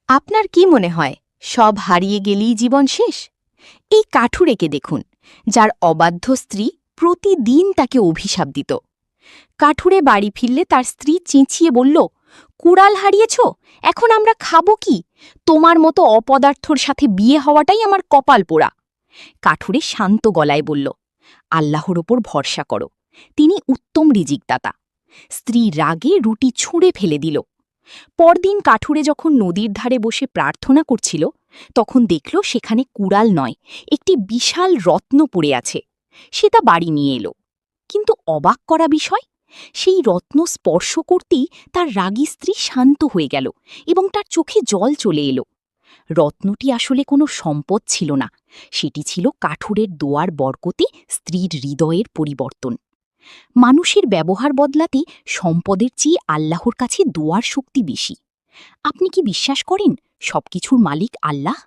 আপনার কি মনে হয় সব হারিয়ে গেলেই জীবন শেষ? এই কাঠুরেকে দেখুন, যার অবাধ্য স্ত্রী প্রতিদিন তাকে অভিশাপ দিত। কাঠুরে বাড়ি ফিরলে তার স্ত্রী চেঁচিয়ে বলল, কুড়াল হারিয়েছ, এখন আমরা খাবো কি? তোমার মতো অপদার্থর সাথে বিয়ে হওয়াটাই আমার কপাল পোড়া। কাঠুরে শান্ত গলায় বলল, আল্লাহর ওপর ভরসা করো, তিনি উত্তম রিজিকদাতা। স্ত্রী রাগে রুটি ছুঁড়ে ফেলে দিল। পরদিন কাঠুরে যখন নদীর ধারে বসে প্রার্থনা করছিল, তখন দেখল সেখানে কুড়াল নয়, একটি বিশাল রত্ন পড়ে আছে। সে তা বাড়ি নিয়ে এলো। কিন্তু অবাক করা বিষয়, সেই রত্ন স্পর্শ করতেই তার রাগী স্ত্রী শান্ত হয়ে গেল এবং তার চোখে জল চলে এলো। রত্নটি আসলে কোনো সম্পদ ছিল না, সেটি ছিল কাঠুরের দোয়ার বরকতে স্ত্রীর হৃদয়ের পরিবর্তন। মানুষের ব্যবহার বদলাতে সম্পদের চেয়ে আল্লাহর কাছে দোয়ার শক্তি বেশি। আপনি কি বিশ্বাস করেন সবকিছুর মালিক আল্লাহ?